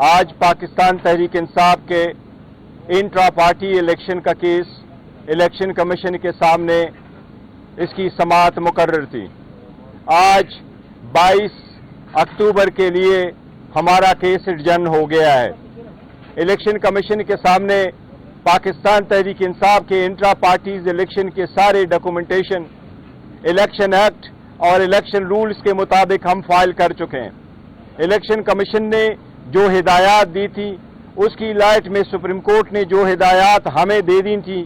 आज पाकिस्तान तहरीक इंसाफ के intra party election का केस इलेक्शन कमीशन के सामने इसकी समाअत मुकर्रर थी। आज 22 अक्टूबर के लिए हमारा केस एडजर्न हो गया है। इलेक्शन कमीशन के सामने पाकिस्तान तहरीक इंसाफ के इंट्रा पार्टीज इलेक्शन के सारे डॉक्यूमेंटेशन इलेक्शन एक्ट और इलेक्शन रूल्स के मुताबिक हम फाइल कर चुके हैं। इलेक्शन कमीशन ने जो हिदायत दी थी उसकी लाइट में सुप्रीम कोर्ट ने जो हिदायत हमें दे दी थी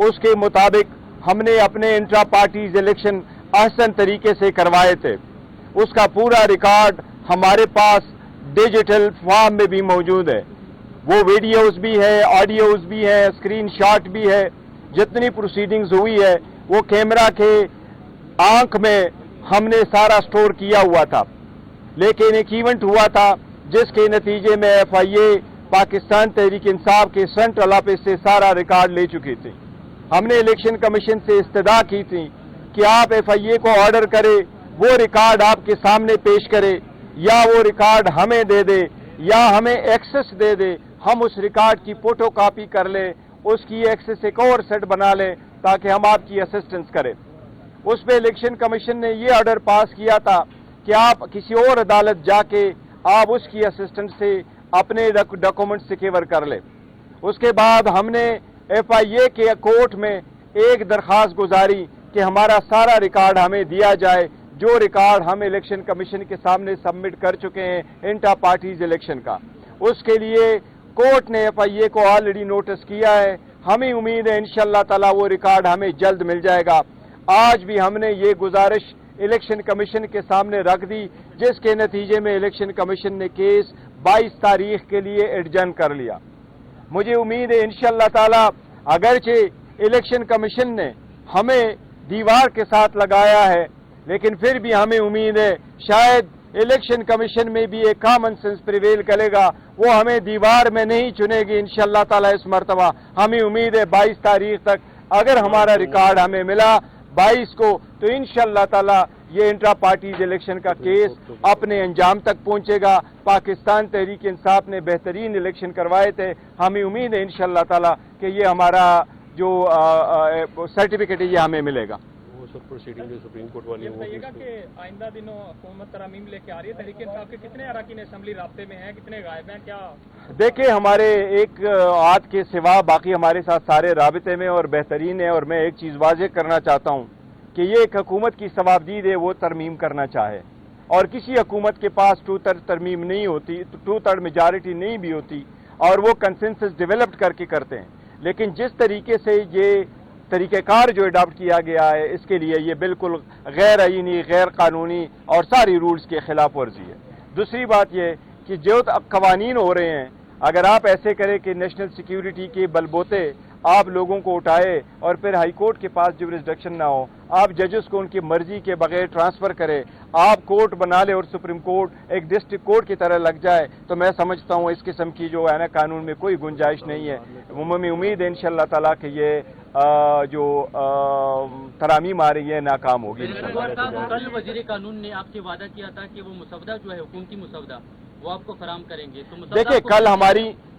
उसके मुताबिक हमने अपने इंट्रा पार्टीज इलेक्शन आसान तरीके से करवाए थे। उसका पूरा रिकॉर्ड हमारे पास डिजिटल फॉर्म में भी मौजूद है। वो वीडियोस भी है, ऑडियोज भी है, स्क्रीन शॉट भी है। जितनी प्रोसीडिंग्स हुई है वो कैमरा के आंख में हमने सारा स्टोर किया हुआ था। लेकिन एक इवेंट हुआ था जिसके नतीजे में FIA पाकिस्तान तहरीक इंसाफ के सेंट्रल ऑफिस से सारा रिकॉर्ड ले चुकी थी। हमने इलेक्शन कमीशन से इस्तदा की थी कि आप FIA को ऑर्डर करे, वो रिकॉर्ड आपके सामने पेश करे, या वो रिकॉर्ड हमें दे दे या हमें एक्सेस दे दे। हम उस रिकॉर्ड की फोटो कॉपी कर लें, उसकी एक्सेस एक और सेट बना लें ताकि हम आपकी असिस्टेंस करें। उस पर इलेक्शन कमीशन ने ये ऑर्डर पास किया था कि आप किसी और अदालत जाके आप उसकी असिस्टेंस से अपने डॉक्यूमेंट सिक्योर कर ले। उसके बाद हमने FIA के कोर्ट में एक दरख्वास्त गुजारी कि हमारा सारा रिकॉर्ड हमें दिया जाए, जो रिकॉर्ड हम इलेक्शन कमीशन के सामने सबमिट कर चुके हैं इंटर पार्टीज इलेक्शन का। उसके लिए कोर्ट ने FIA को ऑलरेडी नोटिस किया है। हमें उम्मीद है इंशाअल्लाह ताला वो रिकॉर्ड हमें जल्द मिल जाएगा। आज भी हमने ये गुजारिश इलेक्शन कमीशन के सामने रख दी, जिसके नतीजे में इलेक्शन कमीशन ने केस 22 तारीख के लिए एडजर्न कर लिया। मुझे उम्मीद है इंशाअल्लाह ताला, अगरचे इलेक्शन कमीशन ने हमें दीवार के साथ लगाया है, लेकिन फिर भी हमें उम्मीद है शायद इलेक्शन कमीशन में भी एक कॉमन सेंस प्रिवेल करेगा, वो हमें दीवार में नहीं चुनेगी इंशाअल्लाह ताला इस मरतबा। हमें उम्मीद है 22 तारीख तक अगर हमारा रिकॉर्ड हमें मिला 22 को, तो इंशाअल्लाह ताला ये इंट्रा पार्टीज इलेक्शन का केस अपने अंजाम तक पहुंचेगा। पाकिस्तान तहरीक इंसाफ ने बेहतरीन इलेक्शन करवाए थे। हमें उम्मीद है इंशाअल्लाह ताला कि ये हमारा जो सर्टिफिकेट है ये हमें मिलेगा। प्रोसीडिंग जो सुप्रीम कोर्ट वाली है बताइएगा कि आइंदा दिनों हुकूमत तरमीम लेके आ रही है, तहरीक इंसाफ के कितने अरकान असेंबली राब्ते में हैं, कितने गायब हैं? क्या देखिए, हमारे एक आद के सिवा बाकी हमारे साथ सारे राबते में और बेहतरीन है। और मैं एक चीज़ वाज़ेह करना चाहता हूँ कि ये एक हुकूमत की सवाबदीद है वो तरमीम करना चाहे, और किसी हुकूमत के पास 2/3 तरमीम नहीं होती, 2/3 मेजॉरिटी नहीं भी होती, और वो कंसेंसस डेवलप करके करते हैं। लेकिन जिस तरीके से ये तरीक़ेकार जो अडॉप्ट किया गया है, इसके लिए ये बिल्कुल गैर आईनी, गैर कानूनी और सारी रूल्स के खिलाफ वर्जी है। दूसरी बात ये कि जो कवानीन हो रहे हैं, अगर आप ऐसे करें कि नेशनल सिक्योरिटी के बलबोते आप लोगों को उठाए और फिर हाई कोर्ट के पास जुरिसडिक्शन ना हो, आप जजेस को उनकी मर्जी के बगैर ट्रांसफर करें, आप कोर्ट बना ले और सुप्रीम कोर्ट एक डिस्ट्रिक्ट कोर्ट की तरह लग जाए, तो मैं समझता हूँ इस किस्म की जो है ना कानून में कोई गुंजाइश नहीं है। हमें उम्मीद है इंशाअल्लाह ताला कि ये जो तरामीम आ रही है नाकाम होगी। कल वजीर कानून ने आपसे वादा किया था कि वो मुसवदा जो है हुकूमती मुसवदा वो आपको फराम करेंगे, तो देखिए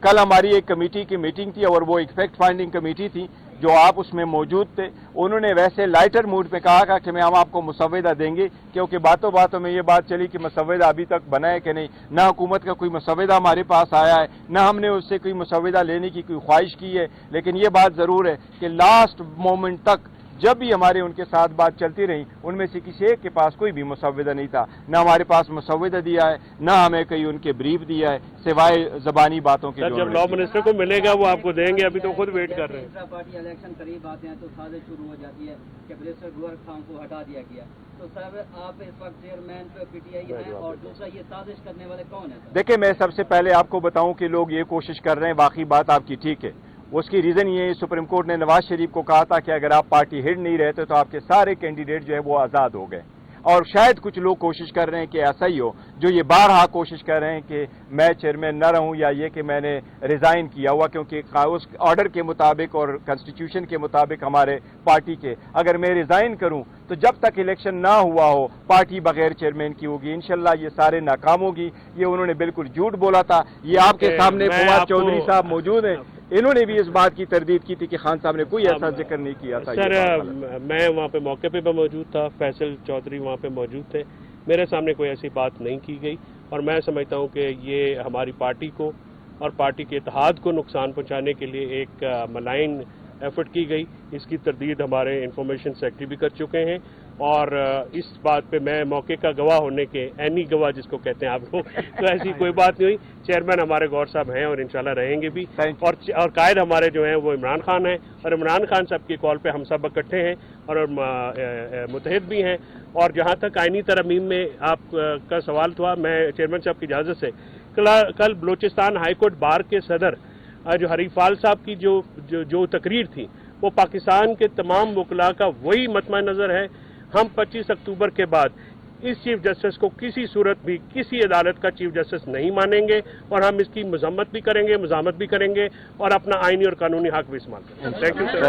कल हमारी एक कमेटी की मीटिंग थी और वो एक फैक्ट फाइंडिंग कमेटी थी जो आप उसमें मौजूद थे। उन्होंने वैसे लाइटर मूड पे कहा कि हम आपको मुसवदा देंगे, क्योंकि बातों बातों में ये बात चली कि मुसवदा अभी तक बना है कि नहीं। ना हुकूमत का कोई मुसवदा हमारे पास आया है, ना हमने उससे कोई मुसवदा लेने की कोई ख्वाहिश की है। लेकिन ये बात ज़रूर है कि लास्ट मोमेंट तक जब भी हमारे उनके साथ बात चलती रही, उनमें से किसी एक के पास कोई भी मुसवदा नहीं था। ना हमारे पास मुसवदा दिया है, ना हमें कहीं उनके ब्रीफ दिया है, सिवाय जबानी बातों के। जब लॉ मिनिस्टर को मिलेगा वो आपको देंगे, अभी तो खुद वेट कर रहे हैं। पार्टी इलेक्शन करीब आते हैं तो साजिश शुरू हो जाती है कि मिनिस्टर गुवर खान को हटा दिया गया। तो सर आप इस वक्त चेयरमैन PTI हैं, और दूसरा ये साजिश करने वाले कौन है? देखिए, मैं सबसे पहले आपको बताऊं कि लोग ये कोशिश कर रहे हैं, बाकी बात आपकी ठीक है। उसकी रीज़न ये है, सुप्रीम कोर्ट ने नवाज शरीफ को कहा था कि अगर आप पार्टी हेड नहीं रहते तो आपके सारे कैंडिडेट जो है वो आज़ाद हो गए। اور شاید کچھ لوگ کوشش کر رہے ہیں کہ ایسا ہی ہو، جو یہ بارہا کوشش کر رہے ہیں کہ میں چیئرمین نہ رہوں یا یہ کہ میں نے ریزائن کیا ہوا، کیونکہ اس آرڈر کے مطابق اور کنسٹیٹیوشن کے مطابق ہمارے پارٹی کے اگر میں ریزائن کروں تو جب تک الیکشن نہ ہوا ہو پارٹی بغیر چیئرمین کی ہوگی، انشاءاللہ یہ سارے ناکام ہوگی۔ یہ انہوں نے بالکل جھوٹ بولا تھا، یہ آپ کے سامنے فواد چودھری صاحب موجود ہیں، انہوں نے بھی اس بات کی تردید کی تھی کہ خان صاحب نے کوئی ایسا ذکر نہیں کیا تھا۔ سر میں وہاں پہ موقع پہ موجود تھا، فیصل چودھری وہاں پہ موجود تھے، میرے سامنے کوئی ایسی بات نہیں کی گئی، اور میں سمجھتا ہوں کہ یہ ہماری پارٹی کو اور پارٹی کے اتحاد کو نقصان پہنچانے کے لیے ایک ملائن ایفرٹ کی گئی۔ اس کی تردید ہمارے انفارمیشن سیکرٹری بھی کر چکے ہیں، اور اس بات پہ میں موقع کا گواہ ہونے کے عینی گواہ جس کو کہتے ہیں آپ لوگ، تو ایسی کوئی بات نہیں ہوئی۔ چیئرمین ہمارے گور صاحب ہیں اور انشاءاللہ رہیں گے بھی، اور قائد ہمارے جو ہیں وہ عمران خان ہیں، اور عمران خان صاحب کی کال پہ ہم سب اکٹھے ہیں اور متحد بھی ہیں۔ اور جہاں تک آئینی ترمیم میں آپ کا سوال تھا، میں چیئرمین صاحب کی اجازت سے کل بلوچستان ہائی کورٹ بار کے صدر جو حریفال صاحب کی جو تقریر تھی وہ پاکستان کے تمام وکلاء کا وہی مطمع نظر ہے۔ ہم 25 اکتوبر کے بعد اس چیف جسٹس کو کسی صورت بھی کسی عدالت کا چیف جسٹس نہیں مانیں گے، اور ہم اس کی مذمت بھی کریں گے، مزاحمت بھی کریں گے، اور اپنا آئینی اور قانونی حق بھی استعمال کریں گے۔ Thank you sir.